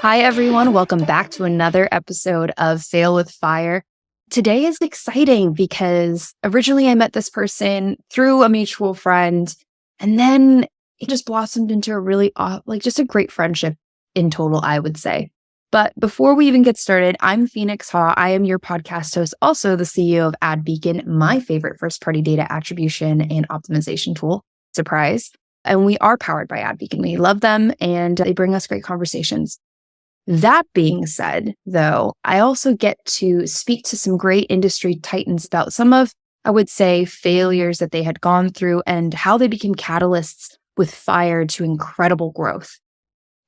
Hi, everyone. Welcome back to another episode of Fail with Fire. Today is exciting because originally I met this person through a mutual friend, and then it just blossomed into a really, just a great friendship in total, I would say. But before we even get started, I'm Phoenix Haw. I am your podcast host, also the CEO of AdBeacon, my favorite first-party data attribution and optimization tool. Surprise. And we are powered by AdBeacon. We love them, and they bring us great conversations. That being said, though, I also get to speak to some great industry titans about some of, I would say, failures that they had gone through and how they became catalysts with fire to incredible growth.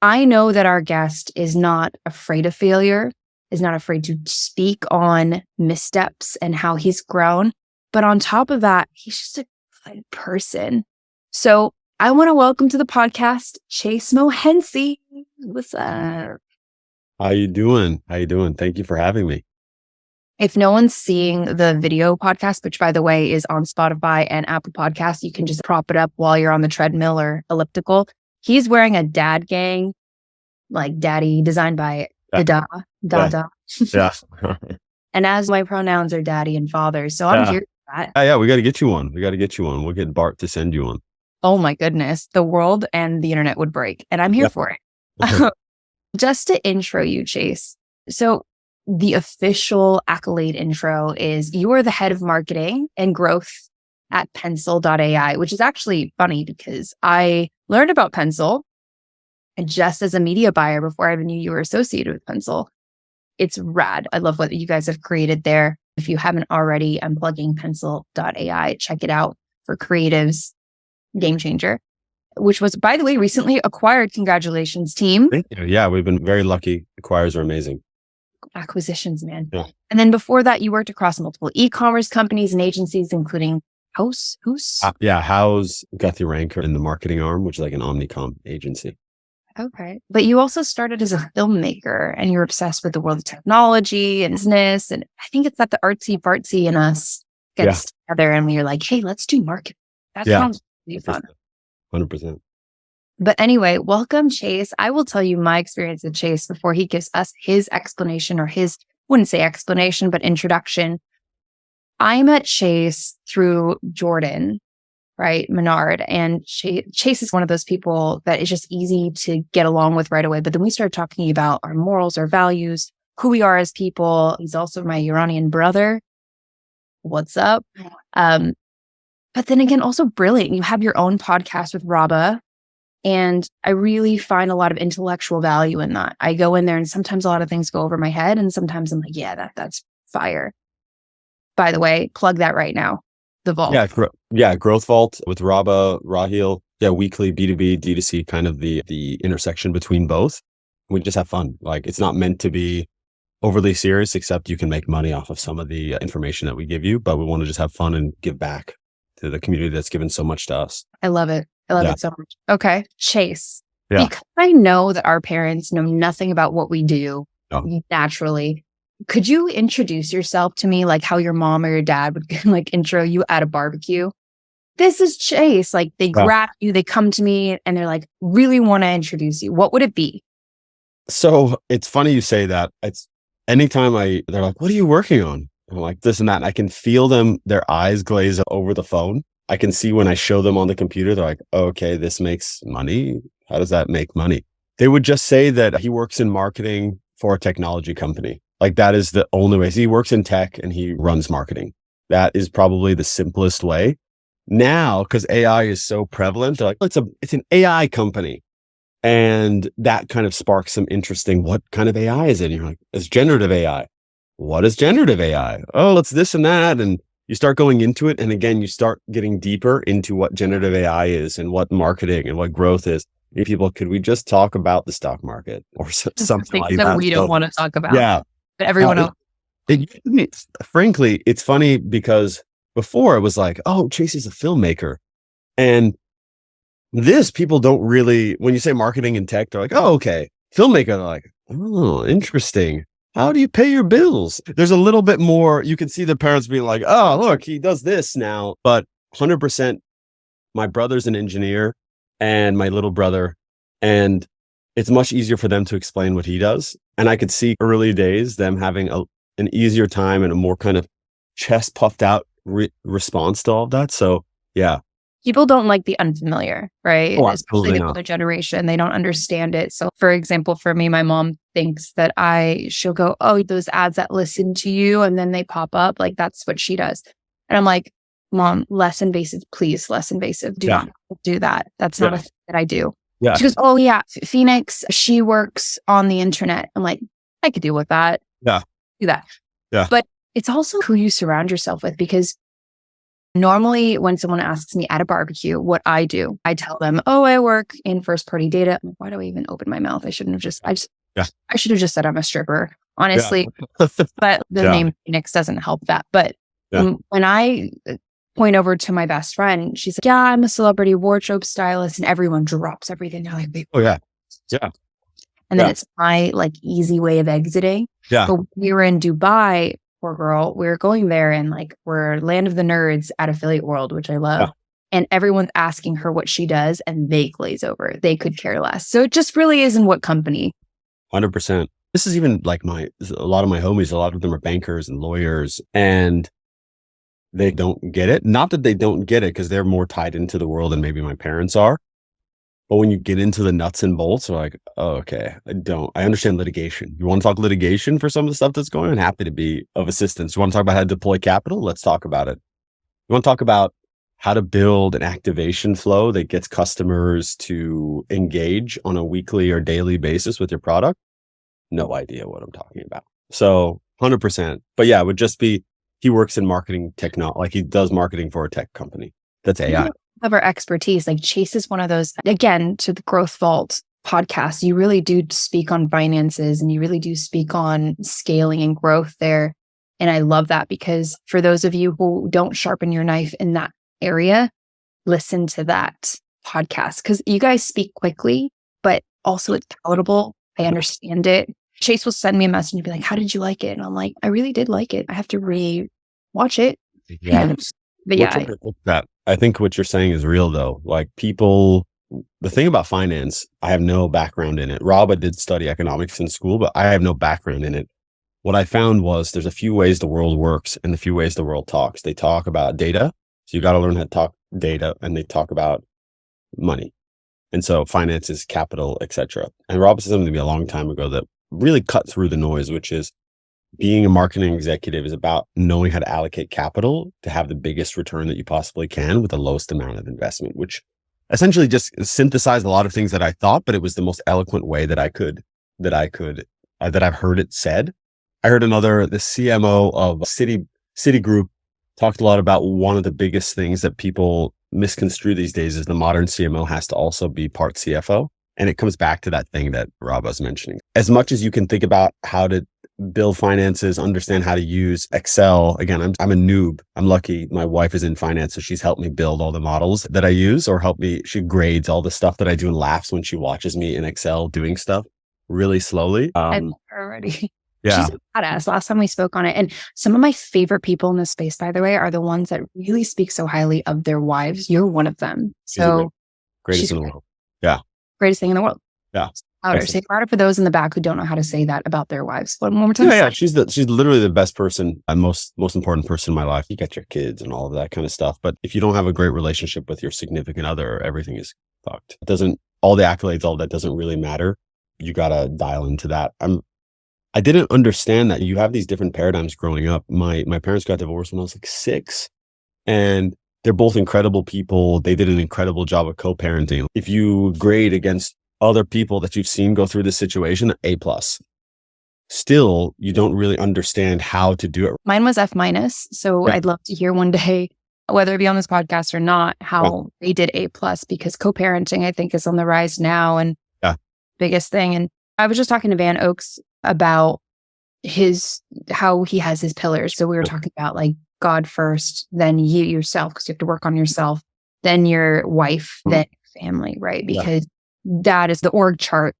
I know that our guest is not afraid of failure, is not afraid to speak on missteps and how he's grown. But on top of that, he's just a good person. So I want to welcome to the podcast, Mo Hensey. What's up? How you doing? Thank you for having me. If no one's seeing the video podcast, which by the way is on Spotify and Apple Podcasts, you can just prop it up while you're on the treadmill or elliptical. He's wearing a dad gang, like daddy, designed by Dada. Yeah. And as my pronouns are daddy and father, so I'm here for that. Yeah, we got to get you one. We'll get Bart to send you one. Oh my goodness. The world and the internet would break, and I'm here for it. Just to intro you, Chase. So the official accolade intro is you are the head of marketing and growth at Pencil.ai, which is actually funny because I learned about Pencil just as a media buyer before I even knew you were associated with Pencil. It's rad. I love what you guys have created there. If you haven't already, I'm plugging Pencil.ai. Check it out for creatives. Game changer. Which was, by the way, recently acquired. Congratulations, team. Thank you. Yeah, we've been very lucky. Acquires are amazing. Acquisitions, man. Yeah. And then before that, you worked across multiple e-commerce companies and agencies, including Houzz. Houzz, Guthy Ranker in the marketing arm, which is like an omnicom agency. Okay. But you also started as a filmmaker and you're obsessed with the world of technology and business. And I think it's that the artsy fartsy in us gets together and we're like, hey, let's do marketing. That sounds really fun. 100%. But anyway, welcome, Chase. I will tell you my experience with Chase before he gives us his explanation or his, wouldn't say explanation, but introduction. I met Chase through Jordan, right? Menard. And Chase is one of those people that is just easy to get along with right away. But then we started talking about our morals, our values, who we are as people. He's also my Iranian brother. What's up? But then again, also brilliant. You have your own podcast with Rabah. And I really find a lot of intellectual value in that. I go in there and sometimes a lot of things go over my head. And sometimes I'm like, yeah, that's fire. By the way, plug that right now. The Vault. Growth Vault with Rabah, Rahil. Yeah, weekly B2B, D2C, kind of the intersection between both. We just have fun. Like it's not meant to be overly serious, except you can make money off of some of the information that we give you. But we want to just have fun and give back to the community that's given so much to us. I love it. I love it so much. Okay. Chase. Yeah. Because I know that our parents know nothing about what we do naturally. Could you introduce yourself to me like how your mom or your dad would like intro you at a barbecue? This is Chase. Like they grab you, they come to me and they're like, really want to introduce you. What would it be? So it's funny you say that. It's anytime they're like, what are you working on? I'm like this and that. And I can feel their eyes glaze over the phone. I can see when I show them on the computer, they're like, oh, okay, this makes money. How does that make money? They would just say that he works in marketing for a technology company. Like that is the only way. So he works in tech and he runs marketing. That is probably the simplest way. Now, because AI is so prevalent, they're like, it's an AI company. And that kind of sparks some interesting, what kind of AI is it? And you're like, it's generative AI. What is generative AI? Oh, it's this and that. And you start going into it. And again, you start getting deeper into what generative AI is and what marketing and what growth is. And people, could we just talk about the stock market or something like that? We don't want to talk about. Yeah. But everyone else. Frankly, it's funny because before it was like, oh, Chase is a filmmaker. And this people don't really, when you say marketing and tech, they're like, oh, okay. Filmmaker, they're like, oh, interesting. How do you pay your bills? There's a little bit more. You can see the parents being like, oh, look, he does this now. But 100%, my brother's an engineer and my little brother. And it's much easier for them to explain what he does. And I could see early days them having an easier time and a more kind of chest puffed out response to all of that. So yeah. People don't like the unfamiliar, right? Oh, Especially absolutely the not. older generation. They don't understand it. So for example, for me, my mom thinks that she'll go, oh, those ads that listen to you and then they pop up. Like that's what she does. And I'm like, Mom, less invasive, please, less invasive. Do not do that. That's not a thing that I do. Yeah. She goes, oh yeah, Phoenix, she works on the internet. I'm like, I could deal with that. Yeah. Do that. Yeah. But it's also who you surround yourself with, because normally when someone asks me at a barbecue what I do, I tell them, oh, I work in first party data. I'm like, why do I even open my mouth? I should have just said I'm a stripper, honestly. But the name Phoenix doesn't help that. But when I point over to my best friend, she's like, yeah, I'm a celebrity wardrobe stylist, and everyone drops everything. They're like, oh yeah. Yeah. And then it's my like easy way of exiting. Yeah. But we were in Dubai, poor girl, we were going there and like we're land of the nerds at Affiliate World, which I love. Yeah. And everyone's asking her what she does and they glaze over. They could care less. So it just really is in what company. 100%. This is even like a lot of my homies, a lot of them are bankers and lawyers, and they don't get it. Not that they don't get it, because they're more tied into the world than maybe my parents are. But when you get into the nuts and bolts, they're like, oh, okay, I understand litigation. You want to talk litigation for some of the stuff that's going on? Happy to be of assistance. You want to talk about how to deploy capital? Let's talk about it. You want to talk about how to build an activation flow that gets customers to engage on a weekly or daily basis with your product? No idea what I'm talking about. So 100%. But yeah, it would just be, he works in marketing technology, like he does marketing for a tech company. That's AI. Of our expertise, like Chase is one of those, again, to the Growth Vault podcast, you really do speak on finances and you really do speak on scaling and growth there. And I love that, because for those of you who don't sharpen your knife in that area, listen to that podcast, because you guys speak quickly, but also it's palatable. I understand it. Chase will send me a message and be like, how did you like it? And I'm like, I really did like it. I have to re-watch it. Yeah. But yeah. I think what you're saying is real though. Like the thing about finance, I have no background in it. Rob did study economics in school, but I have no background in it. What I found was there's a few ways the world works and a few ways the world talks. They talk about data. So you got to learn how to talk data, and they talk about money. And so finance is capital, etc. And Rob said something to me a long time ago that really cut through the noise, which is being a marketing executive is about knowing how to allocate capital to have the biggest return that you possibly can with the lowest amount of investment, which essentially just synthesized a lot of things that I thought, but it was the most eloquent way that I've heard it said. I heard the CMO of Citigroup talked a lot about one of the biggest things that people misconstrue these days is the modern CMO has to also be part CFO. And it comes back to that thing that Rob was mentioning. As much as you can think about how to build finances, understand how to use Excel. Again, I'm a noob. I'm lucky my wife is in finance, so she's helped me build all the models that I use, or she grades all the stuff that I do and laughs when she watches me in Excel doing stuff really slowly. Already. Yeah. She's a badass. Last time we spoke on it. And some of my favorite people in this space, by the way, are the ones that really speak so highly of their wives. You're one of them. So greatest in the world. Yeah. Greatest thing in the world. Yeah. Say prouder for those in the back who don't know how to say that about their wives. One more time. Yeah. She's literally the best person and most important person in my life. You got your kids and all of that kind of stuff. But if you don't have a great relationship with your significant other, everything is fucked. All the accolades, all that doesn't really matter. You got to dial into that. I didn't understand that you have these different paradigms growing up. My parents got divorced when I was like 6, and they're both incredible people. They did an incredible job of co-parenting. If you grade against other people that you've seen go through this situation, A+. Still, you don't really understand how to do it. Mine was F-. So I'd love to hear one day, whether it be on this podcast or not, how they did A+, because co-parenting, I think, is on the rise now and biggest thing. And I was just talking to Van Oaks about how he has his pillars. So we were talking about like God first, then you yourself, because you have to work on yourself, then your wife, then family, right? Because that is the org chart.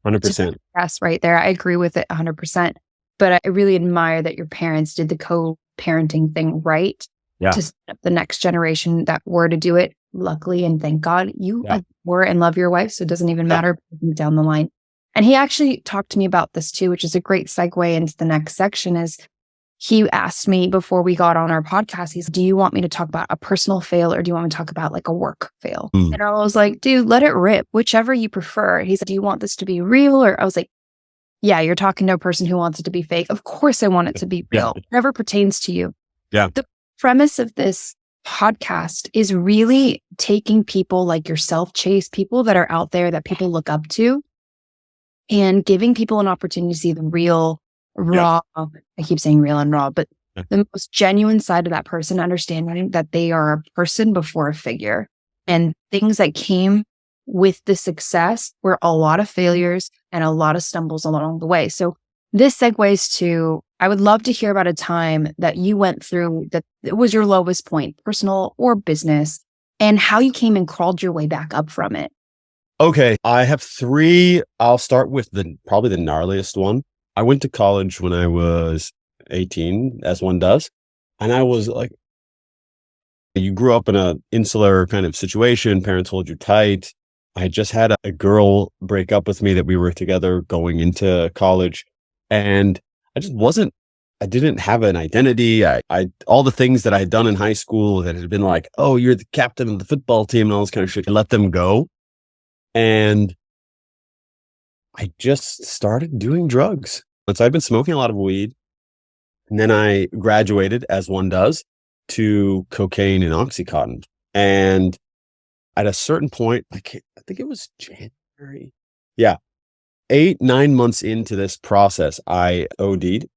100%. Yes, right there. I agree with it 100%. But I really admire that your parents did the co-parenting thing right to set up the next generation that were to do it. luckily and thank God, you Yeah. adore and love your wife. So it doesn't even matter down the line. And he actually talked to me about this too, which is a great segue into the next section. Is he asked me before we got on our podcast, he's, do you want me to talk about a personal fail or do you want me to talk about like a work fail? And I was like, dude, let it rip, whichever you prefer. He said, do you want this to be real? Or I was like, yeah, you're talking to a person who wants it to be fake. Of course I want it to be real. Whatever pertains to you. Yeah. The premise of this podcast is really taking people like yourself, Chase, people that are out there that people look up to, and giving people an opportunity to see the real, raw, I keep saying real and raw, but the most genuine side of that person, understanding that they are a person before a figure, and things that came with the success were a lot of failures and a lot of stumbles along the way. So this segues to, I would love to hear about a time that you went through that it was your lowest point, personal or business, and how you came and crawled your way back up from it. Okay, I have three. I'll start with probably the gnarliest one. I went to college when I was 18, as one does. And I was like, you grew up in an insular kind of situation. Parents hold you tight. I had just had a girl break up with me that we were together going into college. And I didn't have an identity. I all the things that I had done in high school that had been like, oh, you're the captain of the football team and all this kind of shit. I let them go. And I just started doing drugs. And so I'd been smoking a lot of weed. And then I graduated, as one does, to cocaine and Oxycontin. And at a certain point, I think it was January. Yeah. 8-9 months into this process, I OD'd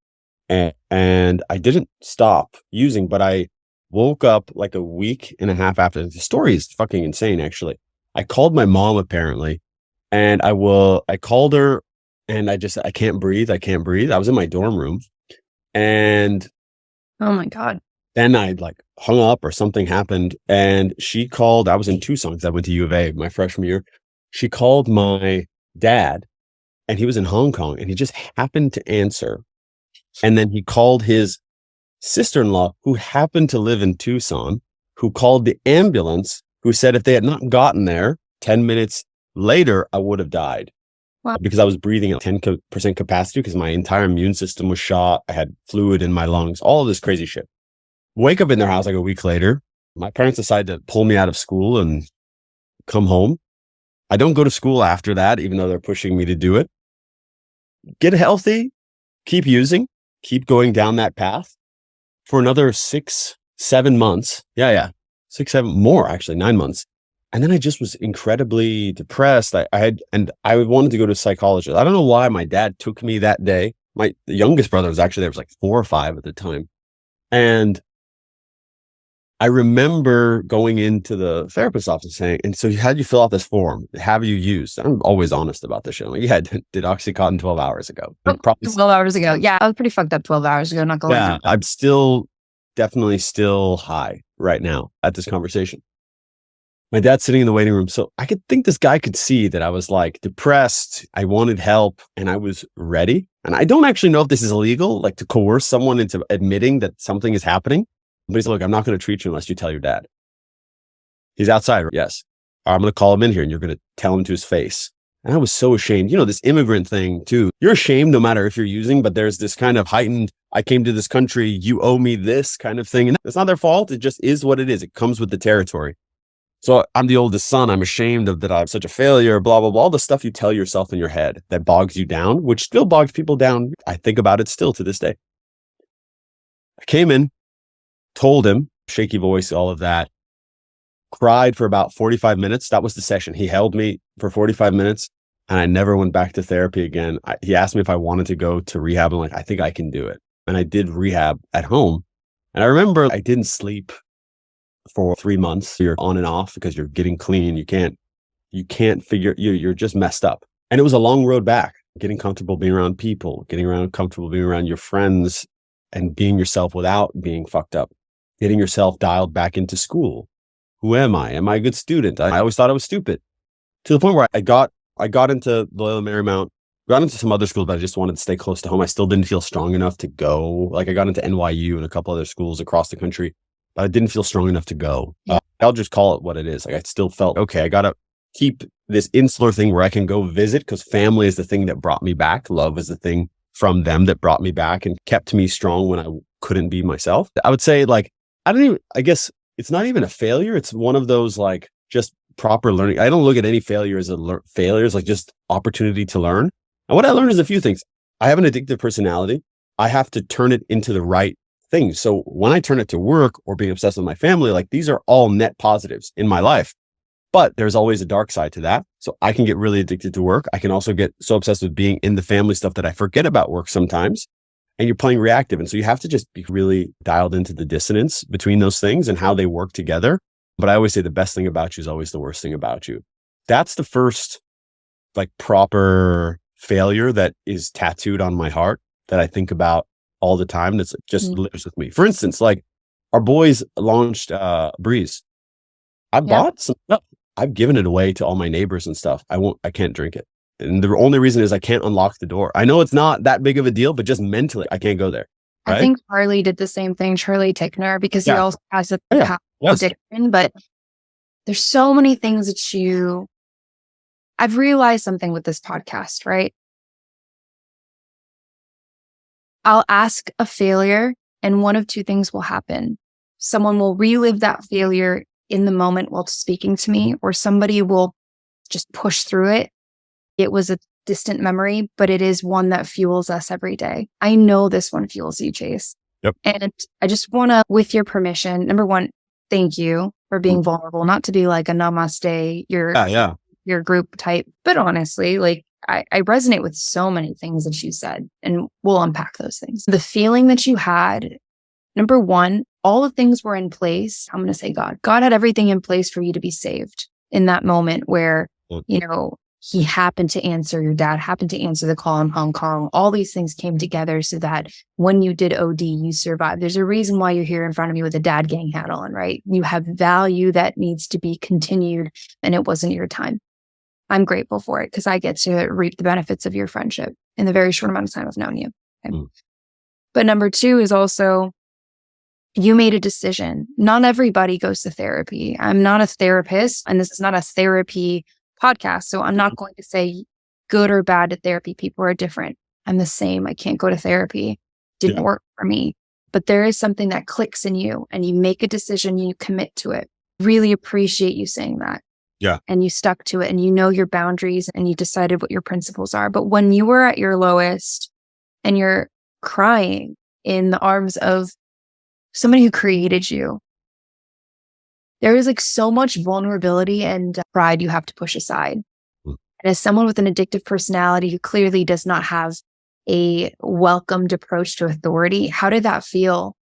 and I didn't stop using, but I woke up like a week and a half after. The story is fucking insane, actually. I called my mom apparently, and I called her and I can't breathe. I can't breathe. I was in my dorm room, and oh my God. Then I like hung up or something happened, and she called. I was in Tucson because I went to U of A my freshman year. She called my dad, and he was in Hong Kong, and he just happened to answer. And then he called his sister-in-law, who happened to live in Tucson, who called the ambulance, who said if they had not gotten there 10 minutes later, I would have died. Wow. Because I was breathing at 10% capacity because my entire immune system was shot. I had fluid in my lungs, all of this crazy shit. Wake up in their house like a week later. My parents decide to pull me out of school and come home. I don't go to school after that, even though they're pushing me to do it. Get healthy, keep using, keep going down that path for another 6-7 months. Yeah. 6, 7 more, actually 9 months. And then I just was incredibly depressed. I wanted to go to a psychologist. I don't know why my dad took me that day. The youngest brother was actually there. Was like 4 or 5 at the time. And I remember going into the therapist's office saying, and so how'd you fill out this form? Have you used? I'm always honest about this shit. I'm like, yeah, I did Oxycontin 12 hours ago. Probably 12 hours ago. Yeah, I was pretty fucked up 12 hours ago. Not going. Yeah, I'm definitely still high right now at this conversation. My dad's sitting in the waiting room. So I could think this guy could see that I was like depressed. I wanted help and I was ready. And I don't actually know if this is illegal, like to coerce someone into admitting that something is happening. But he's like, look, I'm not going to treat you unless you tell your dad. He's outside. Yes. I'm going to call him in here and you're going to tell him to his face. And I was so ashamed. You know, this immigrant thing too. You're ashamed no matter if you're using, but there's this kind of heightened, I came to this country, you owe me this kind of thing. And it's not their fault. It just is what it is. It comes with the territory. So I'm the oldest son. I'm ashamed of that I'm such a failure, blah, blah, blah. All the stuff you tell yourself in your head that bogs you down, which still bogs people down. I think about it still to this day. I came in, told him, shaky voice, all of that, cried for about 45 minutes. That was the session. He held me for 45 minutes and I never went back to therapy again. He asked me if I wanted to go to rehab. I'm like, I think I can do it. And I did rehab at home. And I remember I didn't sleep for 3 months. You're on and off because you're getting clean. You can't figure, you're just messed up. And it was a long road back, getting comfortable being around people, comfortable being around your friends and being yourself without being fucked up, getting yourself dialed back into school. Who am I? Am I a good student? I always thought I was stupid, to the point where I got into Loyola Marymount, got into some other schools, but I just wanted to stay close to home. I still didn't feel strong enough to go. Like I got into NYU and a couple other schools across the country. but I didn't feel strong enough to go. Yeah. I'll just call it what it is. Like, I still felt, okay, I got to keep this insular thing where I can go visit, because family is the thing that brought me back. Love is the thing from them that brought me back and kept me strong when I couldn't be myself. I would say, like, I guess it's not even a failure. It's one of those, like, just proper learning. I don't look at any failure as failures, like just opportunity to learn. And what I learned is a few things. I have an addictive personality. I have to turn it into the right thing. So when I turn it to work or being obsessed with my family, like, these are all net positives in my life. But there's always a dark side to that. So I can get really addicted to work. I can also get so obsessed with being in the family stuff that I forget about work sometimes. And you're playing reactive. And so you have to just be really dialed into the dissonance between those things and how they work together. But I always say the best thing about you is always the worst thing about you. That's the first, like, proper failure that is tattooed on my heart that I think about all the time. That's just lives with me. For instance, like, our boys launched Breeze. I bought some stuff. I've given it away to all my neighbors and stuff. I can't drink it. And the only reason is I can't unlock the door. I know it's not that big of a deal, but just mentally, I can't go there. Right? I think Charlie did the same thing, Charlie Tickner, because he also has a addiction. But there's so many things that I've realized something with this podcast, right? I'll ask a failure and one of two things will happen. Someone will relive that failure in the moment while speaking to me, or somebody will just push through it. It was a distant memory, but it is one that fuels us every day. I know this one fuels you, Chase. Yep. And I just want to, with your permission, number one, thank you for being vulnerable, not to be like a namaste, your group type, but honestly, like, I resonate with so many things that you said, and we'll unpack those things. The feeling that you had, number one, all the things were in place. I'm going to say God. God had everything in place for you to be saved in that moment where, he happened to answer, your dad happened to answer the call in Hong Kong. All these things came together so that when you did OD, you survived. There's a reason why you're here in front of me with a dad gang hat on, right? You have value that needs to be continued, and it wasn't your time. I'm grateful for it because I get to reap the benefits of your friendship in the very short amount of time I've known you. Okay? But number two is also, you made a decision. Not everybody goes to therapy. I'm not a therapist, and this is not a therapy podcast. So I'm not going to say good or bad to therapy. People are different. I'm the same. I can't go to therapy. Didn't work for me. But there is something that clicks in you and you make a decision, you commit to it. Really appreciate you saying that. Yeah. And you stuck to it and you know your boundaries and you decided what your principles are. But when you were at your lowest and you're crying in the arms of somebody who created you, there is like so much vulnerability and pride you have to push aside. And as someone with an addictive personality who clearly does not have a welcomed approach to authority, how did that feel?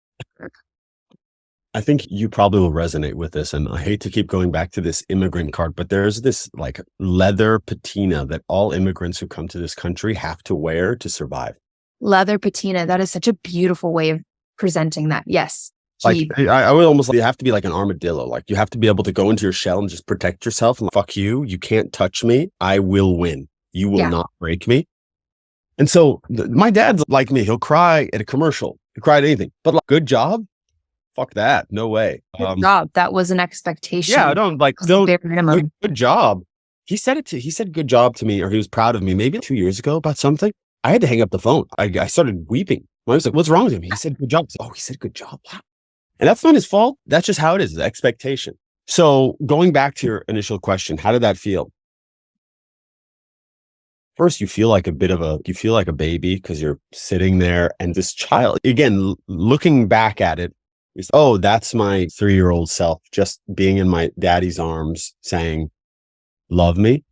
I think you probably will resonate with this. And I hate to keep going back to this immigrant card, but there's this like leather patina that all immigrants who come to this country have to wear to survive. Leather patina. That is such a beautiful way of presenting that. Yes. Like, I would almost, you have to be like an armadillo. Like, you have to be able to go into your shell and just protect yourself. And like, fuck you. You can't touch me. I will win. You will not break me. And so my dad's like me. He'll cry at a commercial. He'll cry at anything. But like, good job? Fuck that. No way. Good job. That was an expectation. Yeah, good job. He said good job to me, or he was proud of me maybe 2 years ago about something. I had to hang up the phone. I started weeping. I was like, what's wrong with him? He said good job. Oh, he said good job. Wow. And that's not his fault. That's just how it is, the expectation. So going back to your initial question, how did that feel? First, you feel like a baby because you're sitting there and this child, again, looking back at it, is, oh, that's my 3-year-old self just being in my daddy's arms saying, love me.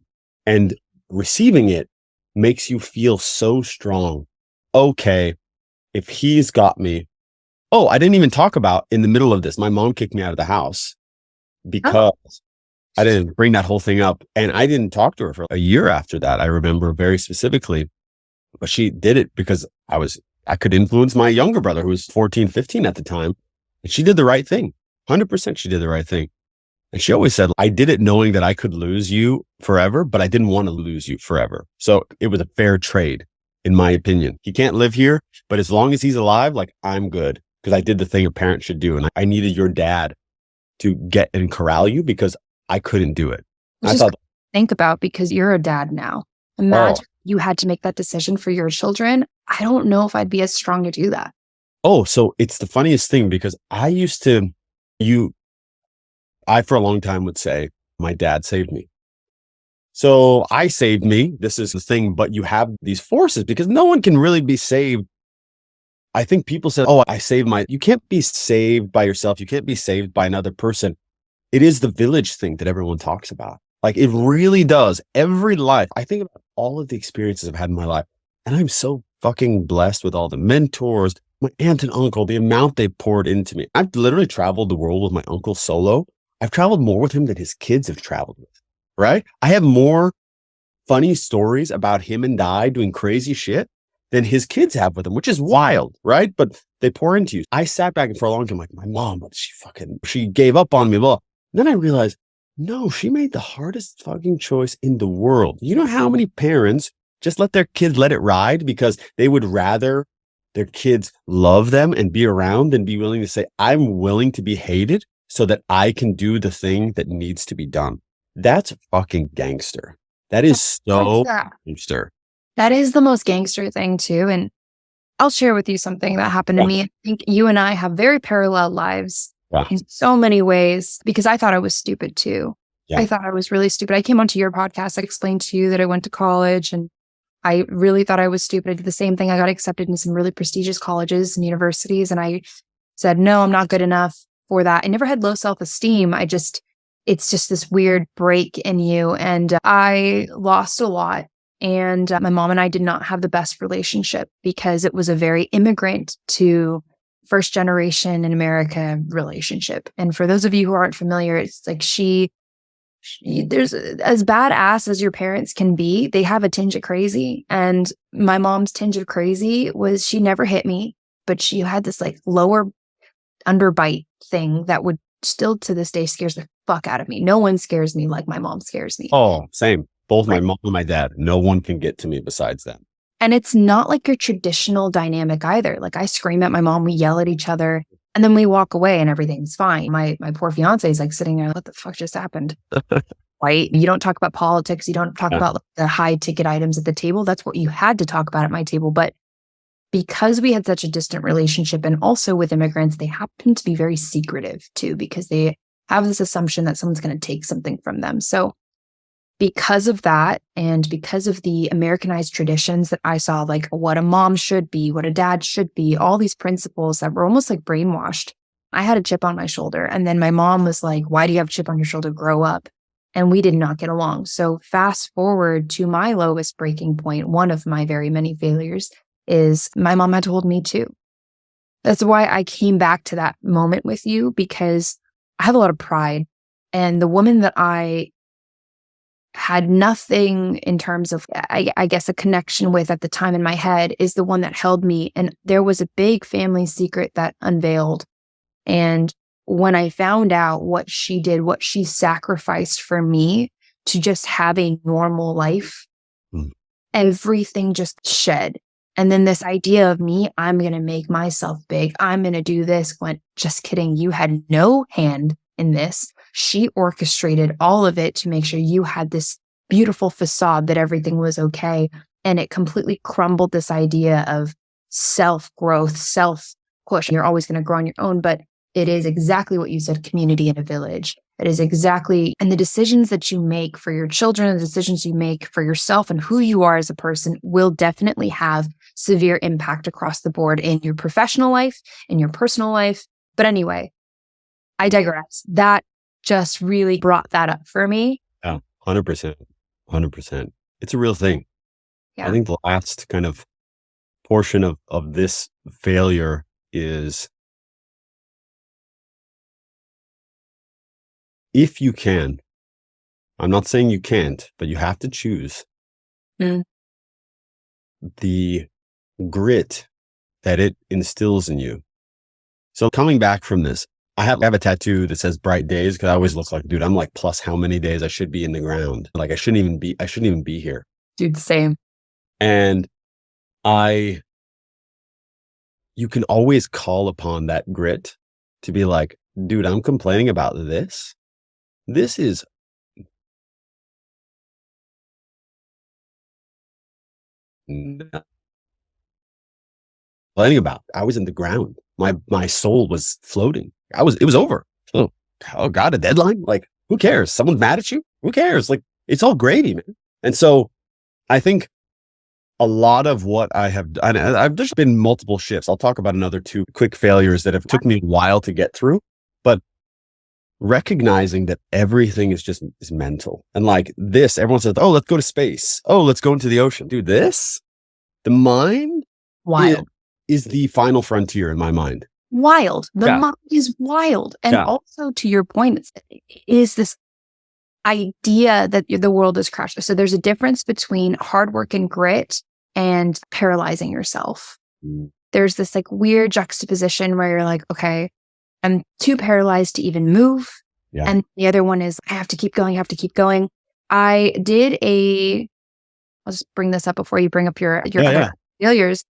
And receiving it makes you feel so strong. Okay, if he's got me. Oh, I didn't even talk about in the middle of this. My mom kicked me out of the house because I didn't bring that whole thing up. And I didn't talk to her for a year after that. I remember very specifically, but she did it because I could influence my younger brother who was 14, 15 at the time. And she did the right thing. 100% she did the right thing. And she always said, I did it knowing that I could lose you forever, but I didn't want to lose you forever. So it was a fair trade, in my opinion. He can't live here, but as long as he's alive, like, I'm good. because I did the thing a parent should do. And I needed your dad to get and corral you because I couldn't do it. Which I is thought, think about because you're a dad now. oh, Imagine you had to make that decision for your children. I don't know if I'd be as strong to do that. oh, so it's the funniest thing because I for a long time would say, my dad saved me. So I saved me. This is the thing, but you have these forces because no one can really be saved. I think people say, oh, you can't be saved by yourself. You can't be saved by another person. It is the village thing that everyone talks about. Like it really does. Every life, I think about all of the experiences I've had in my life, and I'm so fucking blessed with all the mentors, my aunt and uncle, the amount they poured into me. I've literally traveled the world with my uncle solo. I've traveled more with him than his kids have traveled with, right? I have more funny stories about him and I doing crazy shit than his kids have with him, which is wild, right? But they pour into you. I sat back and for a long time, like, my mom, she gave up on me. Blah. Then I realized, no, she made the hardest fucking choice in the world. You know how many parents just let their kids let it ride because they would rather their kids love them and be around than be willing to say, I'm willing to be hated so that I can do the thing that needs to be done. That's fucking gangster. That is so gangster. That is the most gangster thing too. And I'll share with you something that happened to me. I think you and I have very parallel lives in so many ways because I thought I was stupid too. I thought I was really stupid. I came onto your podcast. I explained to you that I went to college and I really thought I was stupid. I did the same thing. I got accepted in some really prestigious colleges and universities. And I said, no, I'm not good enough for that. I never had low self-esteem. It's just this weird break in you. And I lost a lot. And my mom and I did not have the best relationship because it was a very immigrant to first generation in America relationship. And for those of you who aren't familiar, it's like there's as badass as your parents can be, they have a tinge of crazy. And my mom's tinge of crazy was she never hit me, but she had this like lower underbite thing that would still to this day scares the fuck out of me. No one scares me like my mom scares me. Oh, same. Both my mom and my dad. No one can get to me besides them. And it's not like your traditional dynamic either. Like I scream at my mom, we yell at each other, and then we walk away and everything's fine. My poor fiance is like sitting there, what the fuck just happened? Right? You don't talk about politics. You don't talk about like, the high ticket items at the table. That's what you had to talk about at my table. But because we had such a distant relationship, and also with immigrants, they happen to be very secretive too, because they have this assumption that someone's going to take something from them. So because of that, and because of the Americanized traditions that I saw, like what a mom should be, what a dad should be, all these principles that were almost like brainwashed, I had a chip on my shoulder. And then my mom was like, why do you have a chip on your shoulder? Grow up. And we did not get along. So fast forward to my lowest breaking point, one of my very many failures is my mom had told me too. That's why I came back to that moment with you, because I have a lot of pride. And the woman that I had nothing in terms of, I guess, a connection with at the time in my head is the one that held me. And there was a big family secret that unveiled. And when I found out what she did, what she sacrificed for me to just have a normal life, everything just shed. And then this idea of me, I'm going to make myself big. I'm going to do this. Went, just kidding. You had no hand in this. She orchestrated all of it to make sure you had this beautiful facade that everything was okay. And it completely crumbled this idea of self-growth, self-push. You're always going to grow on your own, but it is exactly what you said, community in a village. It is exactly, and the decisions that you make for your children, the decisions you make for yourself and who you are as a person will definitely have severe impact across the board in your professional life, in your personal life. But anyway, I digress. That just really brought that up for me. Yeah, 100%. 100%. It's a real thing. Yeah. I think the last kind of portion of this failure is, if you can, I'm not saying you can't, but you have to choose the grit that it instills in you. So coming back from this, I have a tattoo that says bright days because I always look like, dude, I'm like plus how many days I should be in the ground. Like I shouldn't even be here. Dude, same. And I you can always call upon that grit to be like, dude, I'm complaining about this. This is not complaining about. I was in the ground. My soul was floating. It was over. Oh God, a deadline? Like, who cares? Someone's mad at you? Who cares? Like, it's all gravy, man. And so I think a lot of what I have done, I've just been multiple shifts. I'll talk about another 2 quick failures that have took me a while to get through, but recognizing that everything is mental. And like this, everyone says, oh, let's go to space. Oh, let's go into the ocean. Dude, the mind Wild. is the final frontier in my mind. Wild. The mind is wild. And also to your point, is this idea that the world is crashed. So there's a difference between hard work and grit and paralyzing yourself. There's this like weird juxtaposition where you're like, okay, I'm too paralyzed to even move. Yeah. And the other one is I have to keep going, I'll just bring this up before you bring up your other failures.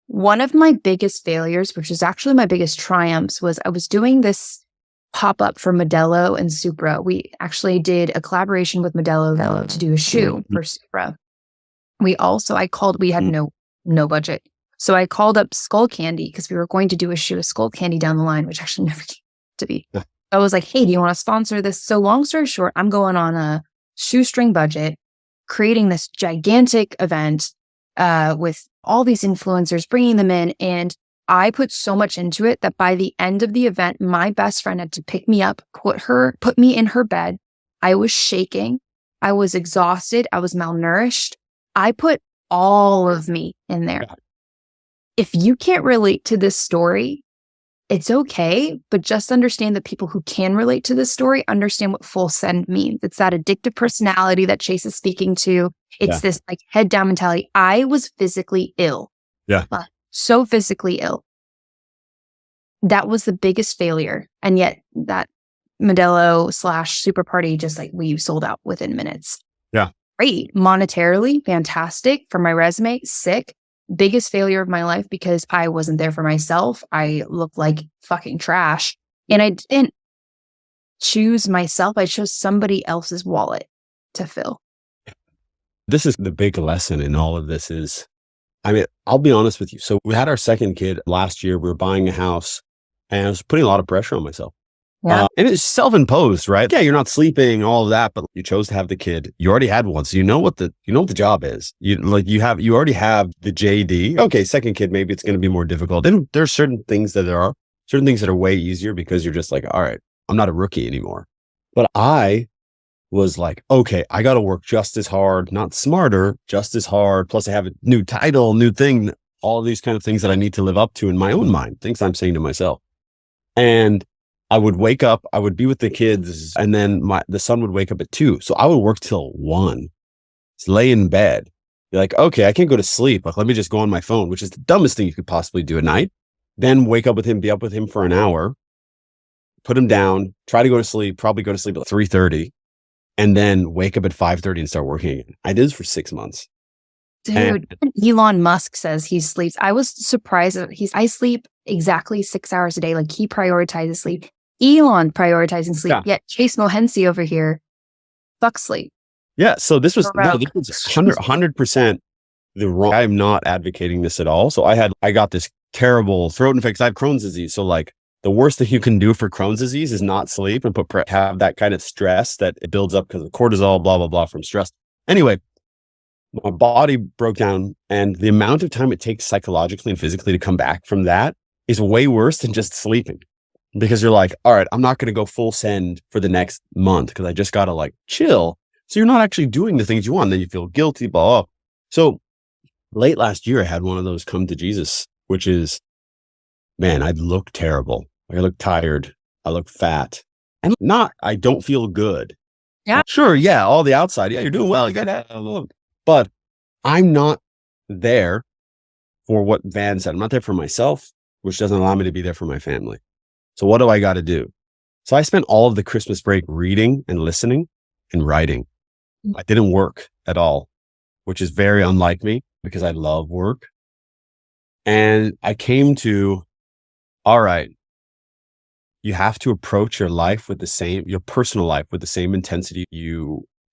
One of my biggest failures, which is actually my biggest triumphs, was I was doing this pop-up for Modelo and Supra. We actually did a collaboration with Modelo to do a shoe for Supra. We had no budget. So I called up Skull Candy because we were going to do a shoe of Skull Candy down the line, which actually never came to be. I was like, hey, do you want to sponsor this? So long story short, I'm going on a shoestring budget, creating this gigantic event with all these influencers, bringing them in. And I put so much into it that by the end of the event, my best friend had to pick me up, put me in her bed. I was shaking. I was exhausted. I was malnourished. I put all of me in there. If you can't relate to this story, it's okay, but just understand that people who can relate to this story understand what full send means. It's that addictive personality that Chase is speaking to. It's this like head down mentality. I was physically ill. Yeah. So physically ill. That was the biggest failure. And yet that Modelo / Super Party, just like we sold out within minutes. Yeah. Great. Monetarily, fantastic. For my resume, sick. Biggest failure of my life because I wasn't there for myself. I looked like fucking trash. And I didn't choose myself. I chose somebody else's wallet to fill. This is the big lesson in all of this is, I mean, I'll be honest with you. So we had our second kid last year. We were buying a house and I was putting a lot of pressure on myself. Yeah. And it's self-imposed, right? Yeah, you're not sleeping, all of that, but you chose to have the kid. You already had one, so you know what the job is. You already have the JD. Okay, second kid, maybe it's going to be more difficult. And there's certain things that are way easier because you're just like, all right, I'm not a rookie anymore. But I was like, okay, I got to work just as hard, not smarter, just as hard. Plus, I have a new title, new thing, all of these kind of things that I need to live up to in my own mind, things I'm saying to myself. And I would wake up, I would be with the kids, and then the son would wake up at 2. So I would work till 1. Just lay in bed. Be like, okay, I can't go to sleep. Like, let me just go on my phone, which is the dumbest thing you could possibly do at night. Then wake up with him, be up with him for an hour, put him down, try to go to sleep, probably go to sleep at 3:30, and then wake up at 5:30 and start working again. I did this for 6 months. Dude, Elon Musk says he sleeps. I was surprised that I sleep exactly 6 hours a day. Like he prioritizes sleep. Elon prioritizing sleep. Yeah. Yet Chase Mo Hensey over here, fuck sleep. Yeah. So this was 100% the wrong. I'm not advocating this at all. So I got this terrible throat infection. I have Crohn's disease. So like the worst thing you can do for Crohn's disease is not sleep and have that kind of stress that it builds up because of cortisol, blah, blah, blah from stress. Anyway, my body broke down and the amount of time it takes psychologically and physically to come back from that is way worse than just sleeping. Because you're like, all right, I'm not going to go full send for the next month because I just got to like chill. So you're not actually doing the things you want. Then you feel guilty, blah, blah. So late last year, I had one of those come to Jesus, which is, man, I look terrible. I look tired. I look fat. And I don't feel good. Yeah. Sure. Yeah. All the outside. Yeah. You're doing well. But I'm not there for what Van said. I'm not there for myself, which doesn't allow me to be there for my family. So what do I got to do? So I spent all of the Christmas break reading and listening and writing. I didn't work at all, which is very unlike me because I love work. And I came to, all right, you have to approach your personal life with the same intensity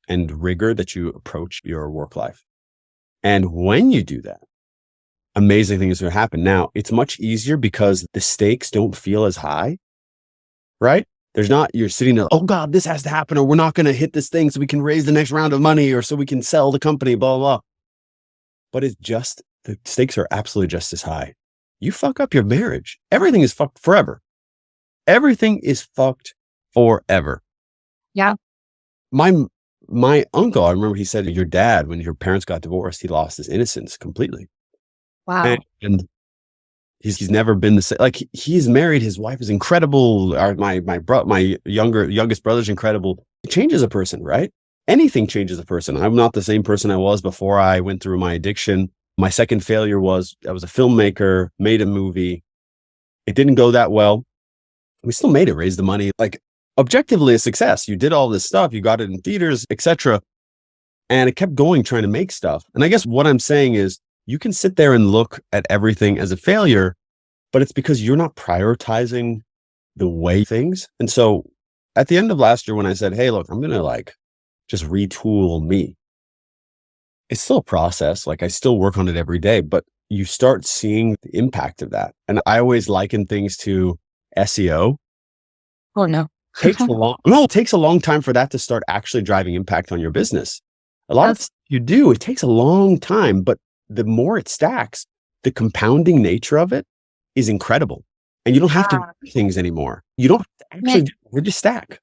and rigor that you approach your work life. And when you do that, amazing things will happen. Now, it's much easier because the stakes don't feel as high, right? You're sitting there, oh God, this has to happen, or we're not going to hit this thing so we can raise the next round of money, or so we can sell the company, blah, blah, blah. But the stakes are absolutely just as high. You fuck up your marriage, everything is fucked forever. Everything is fucked forever. Yeah. My uncle, I remember he said, your dad, when your parents got divorced, he lost his innocence completely. Wow. And he's never been the same. Like, he's married. His wife is incredible. My youngest brother's incredible. It changes a person, right? Anything changes a person. I'm not the same person I was before I went through my addiction. My second failure was I was a filmmaker, made a movie. It didn't go that well. We still made it, raised the money, like objectively a success. You did all this stuff, you got it in theaters, etc. And it kept going, trying to make stuff. And I guess what I'm saying is you can sit there and look at everything as a failure, but it's because you're not prioritizing the way things. And so at the end of last year, when I said, hey, look, I'm going to just retool me, it's still a process. Like, I still work on it every day, but you start seeing the impact of that. And I always liken things to SEO. Oh, no. It takes a long time for that to start actually driving impact on your business. A lot of stuff you do, it takes a long time, but the more it stacks, the compounding nature of it is incredible. And you don't have to do things anymore. You don't have to actually we just stack.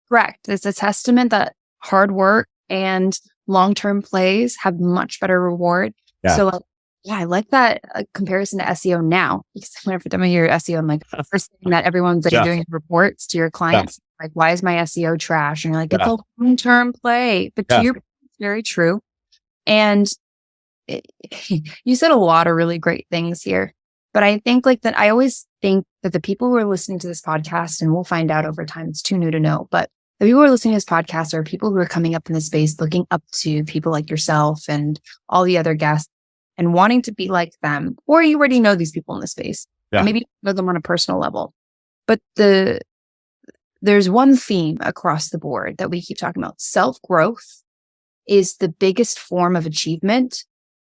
Correct. It's a testament that hard work and long-term plays have much better reward. Yeah. So I like that comparison to SEO now, because whenever I hear SEO, I'm like, first thing that everyone's doing reports to your clients, like, why is my SEO trash? And you're like, it's a long-term play. But to your point, it's very true. And you said a lot of really great things here. But I think that I always think that the people who are listening to this podcast, and we'll find out over time, it's too new to know, but the people who are listening to this podcast are people who are coming up in this space, looking up to people like yourself and all the other guests and wanting to be like them, or you already know these people in the space. And maybe you know them on a personal level. But there's one theme across the board that we keep talking about. Self-growth is the biggest form of achievement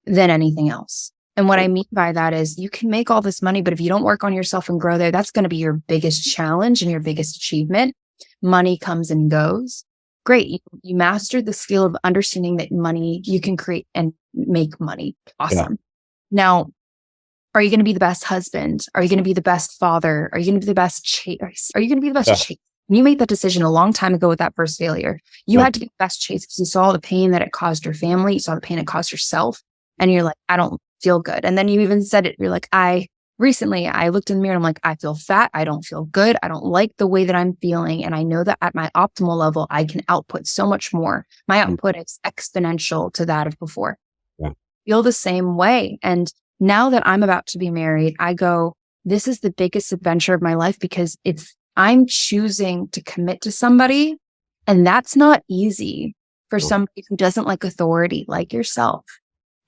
than anything else. And what I mean by that is you can make all this money, but if you don't work on yourself and grow there, that's going to be your biggest challenge and your biggest achievement. Money comes and goes. Great. You mastered the skill of understanding that money, you can create and make money. Awesome. Yeah. Now, are you going to be the best husband? Are you going to be the best father? Are you going to be the best chase? Are you going to be the best chase? You made that decision a long time ago with that first failure. You had to be the best chase because you saw the pain that it caused your family. You saw the pain it caused yourself. And you're like, I don't feel good. And then you even said it. You're like, recently I looked in the mirror and I'm like, I feel fat. I don't feel good. I don't like the way that I'm feeling. And I know that at my optimal level, I can output so much more. My output is exponential to that of before. Yeah. Feel the same way. And now that I'm about to be married, I go, this is the biggest adventure of my life because I'm choosing to commit to somebody. And that's not easy for somebody who doesn't like authority like yourself.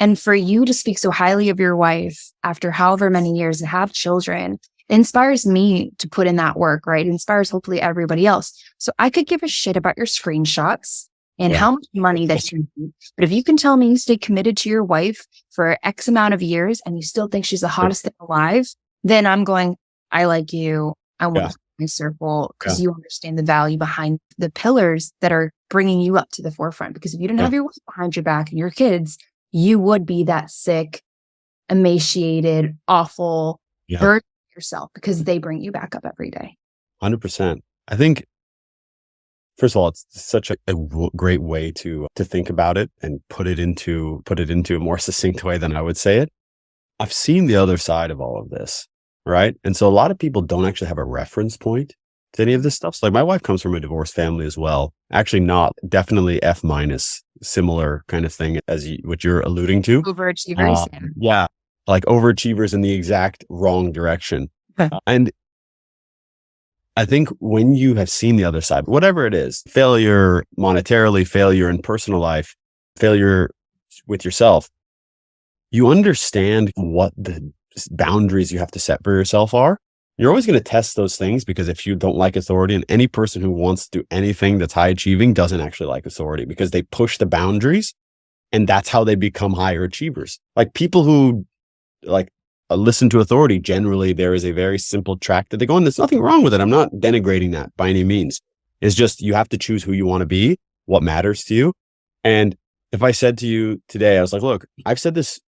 And for you to speak so highly of your wife after however many years and have children inspires me to put in that work, right? It inspires hopefully everybody else. So I could give a shit about your screenshots and how much money that you need. But if you can tell me you stay committed to your wife for X amount of years and you still think she's the hottest thing alive, then I'm going, I like you. I want to my circle because you understand the value behind the pillars that are bringing you up to the forefront. Because if you didn't have your wife behind your back and your kids, you would be that sick, emaciated, awful version of yourself because they bring you back up every day. 100%. I think, first of all, it's such a great way to think about it and put it into a more succinct way than I would say it. I've seen the other side of all of this, right? And so a lot of people don't actually have a reference point to any of this stuff. So like my wife comes from a divorced family as well. Actually not, definitely F-, similar kind of thing as what you're alluding to. Overachievers. Like overachievers in the exact wrong direction. And I think when you have seen the other side, whatever it is, failure monetarily, failure in personal life, failure with yourself, you understand what the boundaries you have to set for yourself are. You're always going to test those things, because if you don't like authority, and any person who wants to do anything that's high achieving doesn't actually like authority, because they push the boundaries, and that's how they become higher achievers. Like people who like listen to authority, generally there is a very simple track that they go on. There's nothing wrong with it. I'm not denigrating that by any means. It's just, you have to choose who you want to be, what matters to you. And if I said to you today, I was like, look, I've said this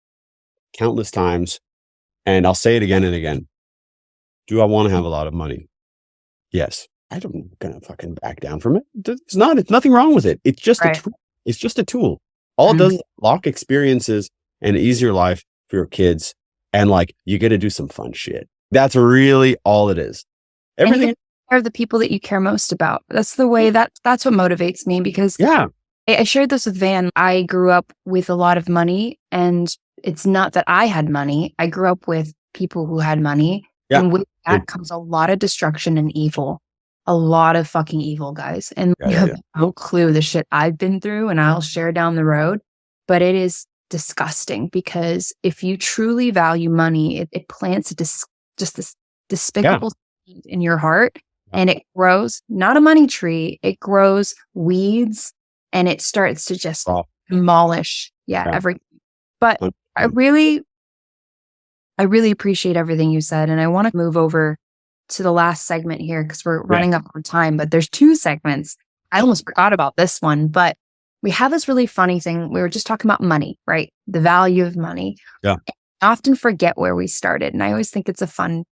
countless times, and I'll say it again and again. Do I want to have a lot of money? Yes. I'm gonna fucking back down from it. It's nothing wrong with it. It's just a tool. It's just a tool. All it does is lock experiences and an easier life for your kids. And like, you get to do some fun shit. That's really all it is. Everything are the people that you care most about. That's the way that's what motivates me, because I shared this with Van. I grew up with a lot of money, and it's not that I had money. I grew up with people who had money. Yeah. And with that comes a lot of destruction and evil. A lot of fucking evil, guys. And you have no clue the shit I've been through, and I'll share down the road. But it is disgusting, because if you truly value money, it plants just this despicable seed in your heart, and it grows, not a money tree, it grows weeds, and it starts to just demolish everything. But I really appreciate everything you said, and I want to move over to the last segment here, because we're running up on time, but there's 2 segments. I almost forgot about this one, but we have this really funny thing. We were just talking about money, right? The value of money. Yeah. I often forget where we started, and I always think it's a fun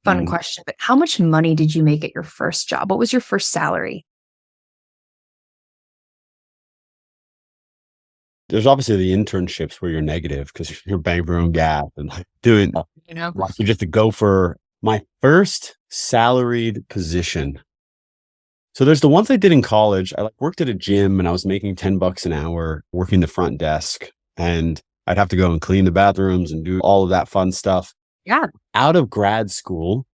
question. But how much money did you make at your first job? What was your first salary? There's obviously the internships where you're negative because you're paying for your own gas and like doing, like you just to go for my first salaried position. So there's the ones I did in college. I worked at a gym, and I was making $10 an hour working the front desk, and I'd have to go and clean the bathrooms and do all of that fun stuff. Yeah. Out of grad school,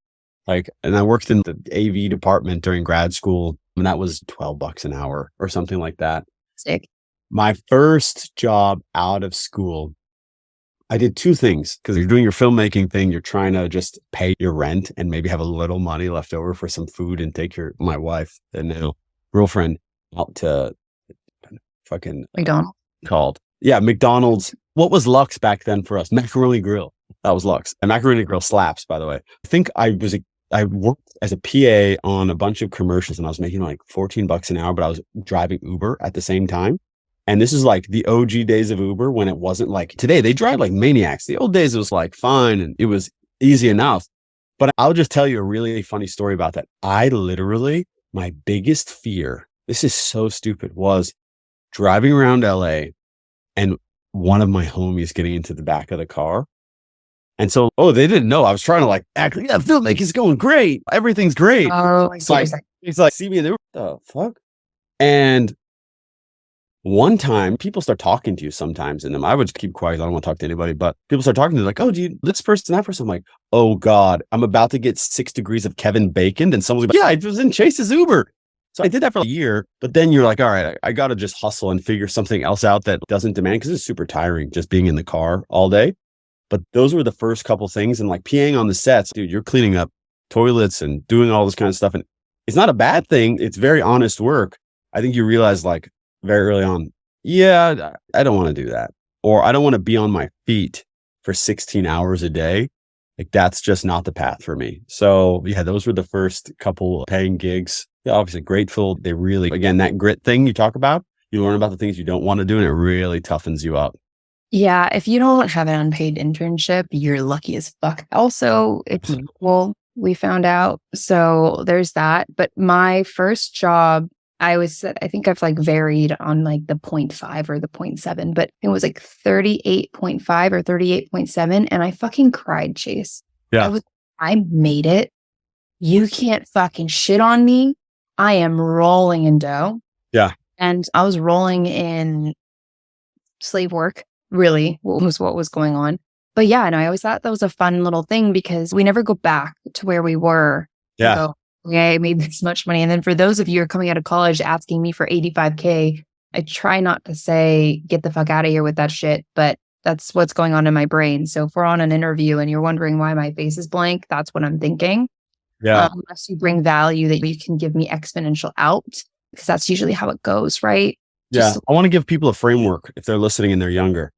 and I worked in the AV department during grad school, and that was $12 an hour or something like that. Sick. My first job out of school, I did 2 things, because you're doing your filmmaking thing. You're trying to just pay your rent and maybe have a little money left over for some food, and take my wife and now girlfriend out to fucking McDonald's. McDonald's. What was Lux back then for us? Macaroni Grill. That was Lux. And Macaroni Grill slaps, by the way. I think I worked as a PA on a bunch of commercials, and I was making $14 an hour, but I was driving Uber at the same time. And this is the OG days of Uber, when it wasn't like today. They drive like maniacs. The old days, it was fine, and it was easy enough. But I'll just tell you a really funny story about that. My biggest fear, this is so stupid, was driving around LA and one of my homies getting into the back of the car. And so, they didn't know. I was trying to act like, filmmaking's going great. Everything's great. Oh, he's see me in the Uber. The fuck? And one time, people start talking to you sometimes, and I would just keep quiet. I don't want to talk to anybody, but people start talking to you oh, do you this person, that person? I'm like, oh God, I'm about to get 6 degrees of Kevin Bacon. And someone's like, I was in Chase's Uber. So I did that for a year, but then you're like, all right, I got to just hustle and figure something else out that doesn't demand, because it's super tiring just being in the car all day. But those were the first couple things. And PAing on the sets, dude, you're cleaning up toilets and doing all this kind of stuff. And it's not a bad thing. It's very honest work. I think you realize very early on, I don't want to do that. Or I don't want to be on my feet for 16 hours a day. That's just not the path for me. So those were the first couple paying gigs. Yeah, obviously grateful. They really, again, that grit thing you talk about, you learn about the things you don't want to do, and it really toughens you up. Yeah. If you don't have an unpaid internship, you're lucky as fuck. Also, it's equal, we found out. So there's that. But my first job, I think I've varied on the 0.5 or the 0.7, but it was 38.5 or 38.7. And I fucking cried, Chase. Yeah. I made it. You can't fucking shit on me. I am rolling in dough. Yeah. And I was rolling in slave work, really, was what was going on. But I always thought that was a fun little thing, because we never go back to where we were. Yeah. I made this much money. And then for those of you who are coming out of college asking me for $85K, I try not to say, get the fuck out of here with that shit. But That's what's going on in my brain. So if we're on an interview and you're wondering why my face is blank, that's what I'm thinking. Yeah. Unless you bring value that you can give me exponential out, because that's usually how it goes, right? Yeah. I want to give people a framework if they're listening and they're younger.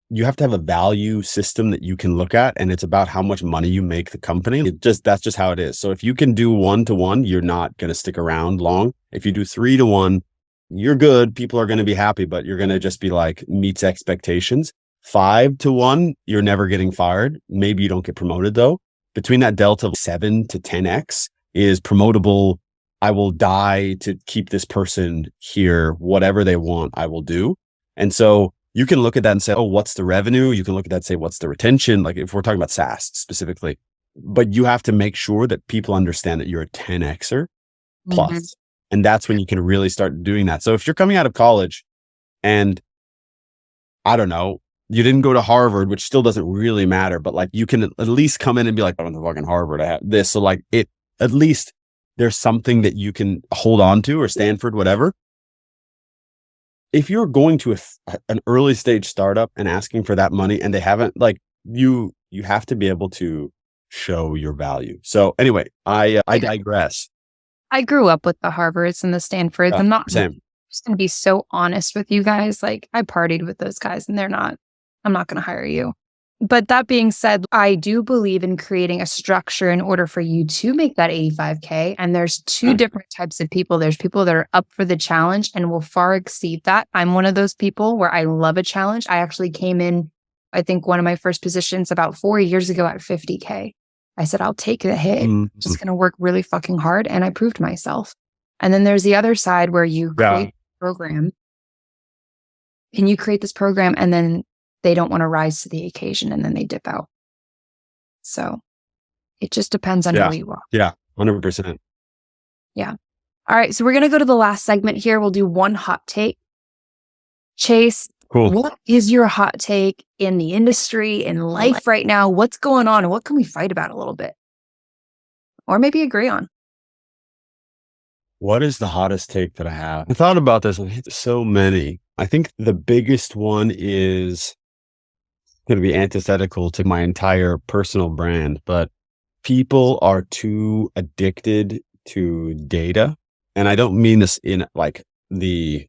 You have to have a value system that you can look at, and it's about how much money you make the company. That's just how it is. So if you can do 1-to-1, you're not going to stick around long. If you do 3-to-1, you're good. People are going to be happy, but you're going to just be like meets expectations. 5-to-1, you're never getting fired. Maybe you don't get promoted though. Between that delta of 7 to 10x is promotable. I will die to keep this person here. Whatever they want, I will do. And so you can look at that and say, oh, what's the revenue? You can look at that and say, what's the retention? Like if we're talking about SaaS specifically, but you have to make sure that people understand that you're a 10xer plus. Mm-hmm. And that's when you can really start doing that. So if you're coming out of college and I don't know, you didn't go to Harvard, which still doesn't really matter, but like you can at least come in and be like, I went to fucking Harvard, I have this. So like at least there's something that you can hold on to, or Stanford, whatever. If you're going to an early stage startup and asking for that money and they haven't, like you have to be able to show your value. So anyway, I digress. I grew up with the Harvards and the Stanfords. I'm not same. just going to be so honest with you guys. Like I partied with those guys and I'm not going to hire you. But that being said, I do believe in creating a structure in order for you to make that 85K. And there's two different types of people. There's people that are up for the challenge and will far exceed that. I'm one of those people where I love a challenge. I actually came in, I think one of my first positions about 4 years ago at 50K. I said, I'll take the hit. Just going to work really fucking hard. And I proved myself. And then there's the other side where you create a program and you create this program and then they don't want to rise to the occasion and then they dip out. So it just depends on who you are. Yeah, 100%. Yeah. All right. So we're going to go to the last segment here. We'll do one hot take. Chase, cool. What is your hot take in the industry, in life right now? What's going on and what can we fight about a little bit? Or maybe agree on? What is the hottest take that I have? I thought about this and hit so many. I think the biggest one is going to be antithetical to my entire personal brand, but people are too addicted to data. And I don't mean this in like they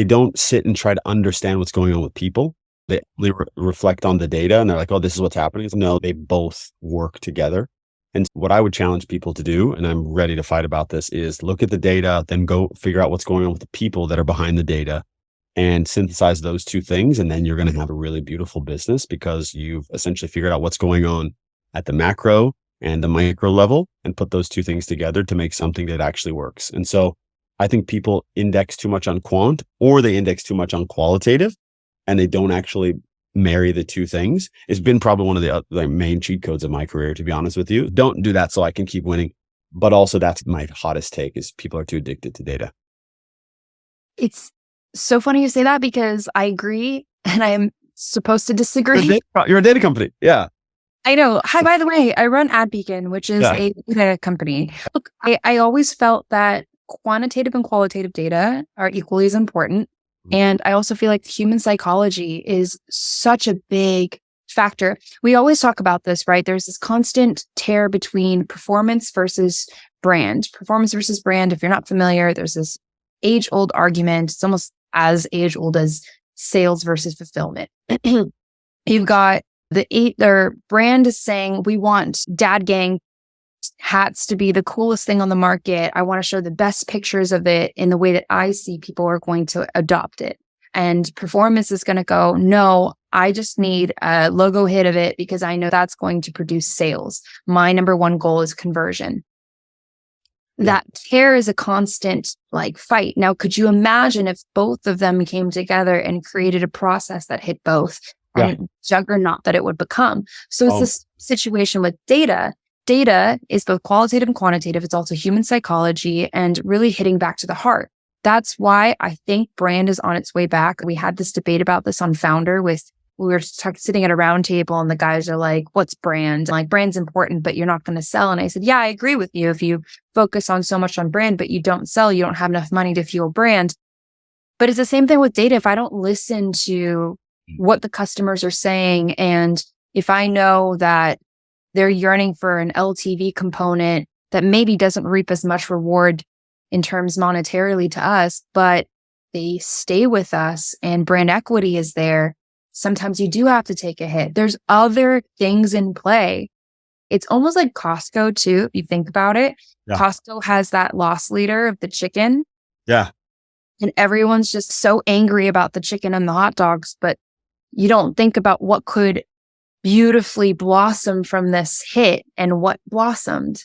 don't sit and try to understand what's going on with people. They only reflect on the data and they're like, oh, this is what's happening. No, they both work together. And what I would challenge people to do, and I'm ready to fight about this, is look at the data, then go figure out what's going on with the people that are behind the data and synthesize those two things. And then you're going to have a really beautiful business because you've essentially figured out what's going on at the macro and the micro level and put those two things together to make something that actually works. And so I think people index too much on quant or they index too much on qualitative and they don't actually marry the two things. It's been probably one of the main cheat codes of my career, to be honest with you. Don't do that so I can keep winning. But also that's my hottest take is people are too addicted to data. It's so funny you say that because I agree and I am supposed to disagree. You're a data company. Yeah. I know. Hi, by the way, I run AdBeacon, which is a data company. Look, I always felt that quantitative and qualitative data are equally as important. And I also feel like human psychology is such a big factor. We always talk about this, right? There's this constant tear between performance versus brand. Performance versus brand. If you're not familiar, there's this age-old argument. It's almost as age-old as sales versus fulfillment. You've got their brand is saying, we want dad gang hats to be the coolest thing on the market. I want to show the best pictures of it in the way that I see people are going to adopt it. And performance is going to go, no, I just need a logo hit of it because I know that's going to produce sales. My number one goal is conversion. That tear is a constant fight. Now, could you imagine if both of them came together and created a process that hit both and juggernaut that it would become? So it's this situation with data. Data is both qualitative and quantitative. It's also human psychology and really hitting back to the heart. That's why I think brand is on its way back. We had this debate about this on Founder we were sitting at a round table and the guys are like, what's brand? Like, brand's important, but you're not going to sell. And I said, yeah, I agree with you. If you focus on so much on brand, but you don't sell, you don't have enough money to fuel brand. But it's the same thing with data. If I don't listen to what the customers are saying. And if I know that they're yearning for an LTV component that maybe doesn't reap as much reward in terms monetarily to us, but they stay with us and brand equity is there, sometimes you do have to take a hit. There's other things in play. It's almost like Costco too, if you think about it. Yeah. Costco has that loss leader of the chicken. Yeah. And everyone's just so angry about the chicken and the hot dogs, but you don't think about what could beautifully blossom from this hit and what blossomed.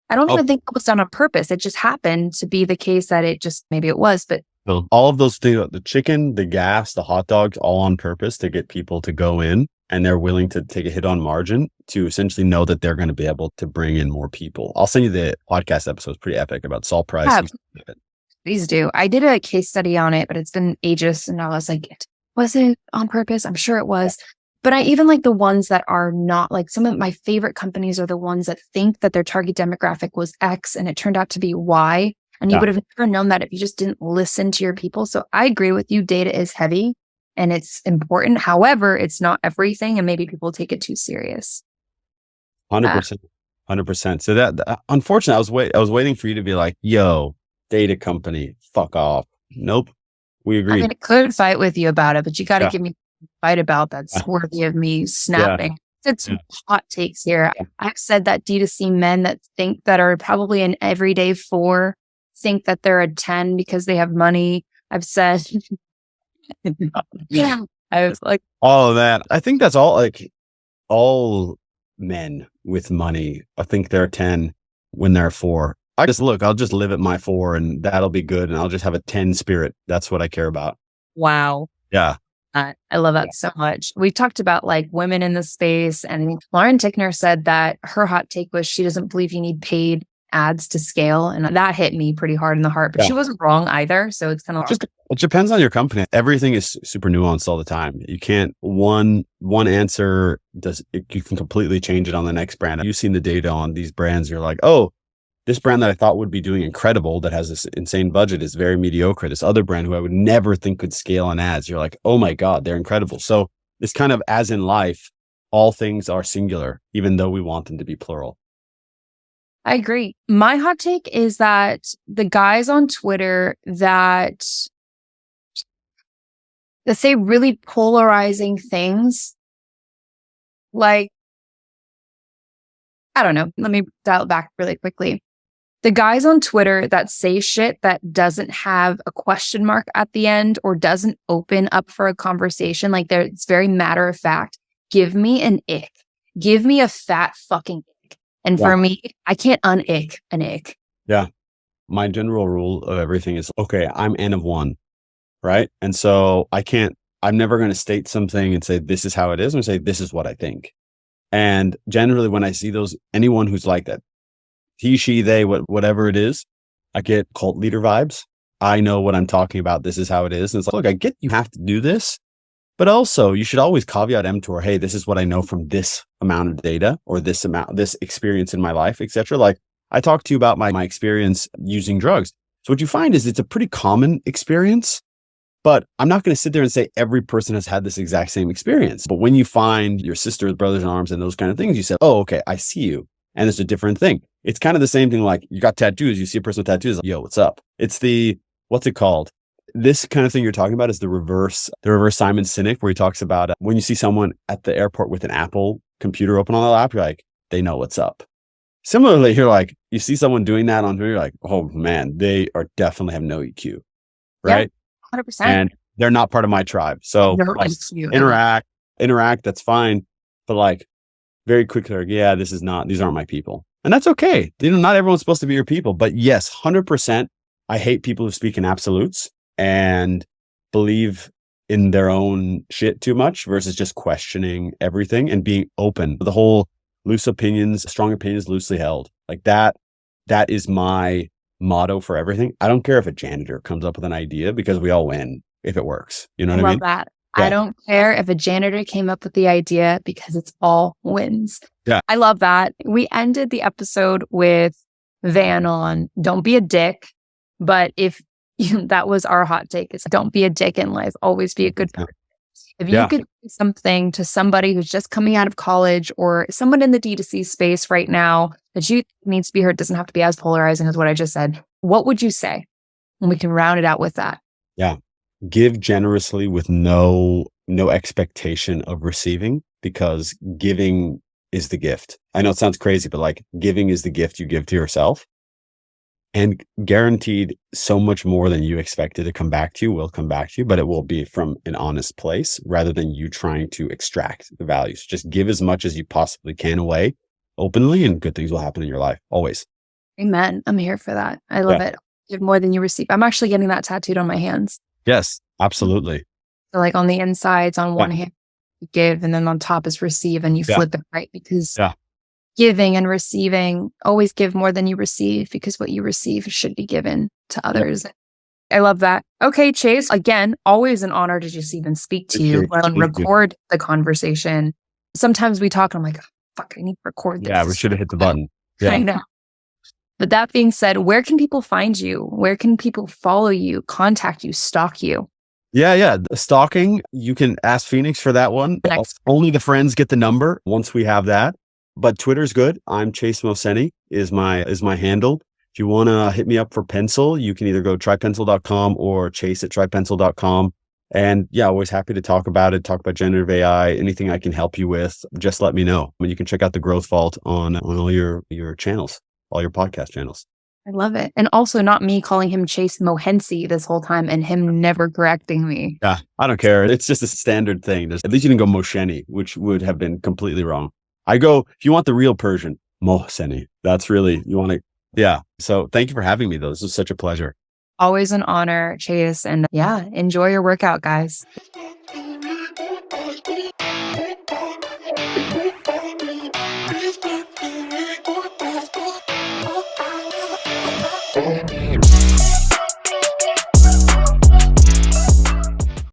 I don't even think it was done on purpose. It just happened to be the case that maybe it was, but so all of those things, the chicken, the gas, the hot dogs, all on purpose to get people to go in, and they're willing to take a hit on margin to essentially know that they're going to be able to bring in more people. I'll send you the podcast episode. It's pretty epic about salt price. Yeah, please do. I did a case study on it, but it's been ages. And I was like, was it on purpose? I'm sure it was. But I even like the ones that are not, like some of my favorite companies are the ones that think that their target demographic was X and it turned out to be Y. And you would have never known that if you just didn't listen to your people. So I agree with you. Data is heavy and it's important. However, it's not everything. And maybe people take it too serious. 100%. 100%. So that unfortunately, I was waiting for you to be like, yo, data company, fuck off. Nope. We agree. I mean, I could fight with you about it, but you got to give me a fight about that's worthy of me snapping. It's hot takes here. I've said that D2C men that think that are probably an everyday 4 think that they're a 10 because they have money. I've said, I was like, all of that. I think that's all men with money. I think they're 10 when they're 4. I'll just live at my 4 and that'll be good. And I'll just have a 10 spirit. That's what I care about. Wow. Yeah. I love that so much. We talked about like women in the space, and Lauren Tickner said that her hot take was she doesn't believe you need paid ads to scale. And that hit me pretty hard in the heart, but she wasn't wrong either. So it's kind of just, it depends on your company. Everything is super nuanced all the time. You can't, one answer you can completely change it on the next brand. You've seen the data on these brands. You're like, oh, this brand that I thought would be doing incredible, that has this insane budget, is very mediocre. This other brand who I would never think could scale on ads, you're like, oh my God, they're incredible. So it's kind of, as in life, all things are singular, even though we want them to be plural. I agree. My hot take is that the guys on Twitter that say really polarizing things, like, I don't know, let me dial it back really quickly. The guys on Twitter that say shit that doesn't have a question mark at the end or doesn't open up for a conversation, like it's very matter of fact, give me an ick. Give me a fat fucking ick. And for me, I can't un-ick an ick. Yeah. My general rule of everything is, okay, I'm N of 1, right? And so I'm never going to state something and say, this is how it is. I'm going to say, this is what I think. And generally when I see anyone who's like that, he, she, they, whatever it is, I get cult leader vibes. I know what I'm talking about. This is how it is. And it's like, look, I get you have to do this, but also you should always caveat emptor, hey, this is what I know from this amount of data or this experience in my life, etc. Like I talked to you about my experience using drugs. So what you find is it's a pretty common experience, but I'm not going to sit there and say every person has had this exact same experience. But when you find your sisters, brothers in arms and those kind of things, you say, oh, okay, I see you. And it's a different thing. It's kind of the same thing. Like you got tattoos, you see a person with tattoos, like, yo, what's up? It's what's it called? This kind of thing you're talking about is the reverse Simon Sinek, where he talks about when you see someone at the airport with an Apple computer open on their lap, you're like, they know what's up. Similarly, you're like, you see someone doing that on Twitter, you're like, oh man, they are definitely have no EQ, right? Yeah, 100%. And they're not part of my tribe. So like, interact, that's fine. But like very quickly, like, yeah, these aren't my people. And that's okay. Not everyone's supposed to be your people, but yes, 100%. I hate people who speak in absolutes and believe in their own shit too much versus just questioning everything and being open. The whole strong opinions loosely held. Like that is my motto for everything. I don't care if a janitor comes up with an idea because we all win if it works. You know what I mean? Love that. Yeah. I don't care if a janitor came up with the idea because it's all wins. Yeah. I love that. We ended the episode with Van on don't be a dick. But if that was our hot take, is don't be a dick in life. Always be a good person. If you Yeah. could do something to somebody who's just coming out of college or someone in the D2C space right now that you think needs to be heard, doesn't have to be as polarizing as what I just said, what would you say? And we can round it out with that. Yeah. Give generously with no expectation of receiving, because giving is the gift. I know it sounds crazy, but like giving is the gift you give to yourself. And guaranteed so much more than you expected to come back to you will come back to you, but it will be from an honest place rather than you trying to extract the values. Just give as much as you possibly can away openly, and good things will happen in your life. Always. Amen. I'm here for that. I love it. Give more than you receive. I'm actually getting that tattooed on my hands. Yes, absolutely. So like on the insides, on one hand, you give, and then on top is receive, and you flip it, right? Because giving and receiving, always give more than you receive, because what you receive should be given to others. I love that. Okay, Chase, again, always an honor to just even speak to you, let alone record the conversation. Sometimes we talk and I'm like, oh, fuck, I need to record this. Yeah, we should have hit the button. Yeah. I know. But that being said, where can people find you? Where can people follow you, contact you, stalk you? Yeah. The stalking, you can ask Phoenix for that one. Only the friends get the number once we have that. But Twitter's good. I'm Chase Mohseni is my handle. If you want to hit me up for pencil, you can either go trypencil.com or chase@trypencil.com. And yeah, always happy to talk about it, talk about generative AI, anything I can help you with, just let me know. I mean, you can check out the Growth Vault on all your channels, all your podcast channels. I love it. And also not me calling him Chase Mo Hensey this whole time and him never correcting me. Yeah, I don't care. It's just a standard thing. At least you didn't go Mohseni, which would have been completely wrong. I go, if you want the real Persian, Mohseni. That's really, you want to, yeah. So thank you for having me, though. This was such a pleasure. Always an honor, Chase. And yeah, enjoy your workout, guys.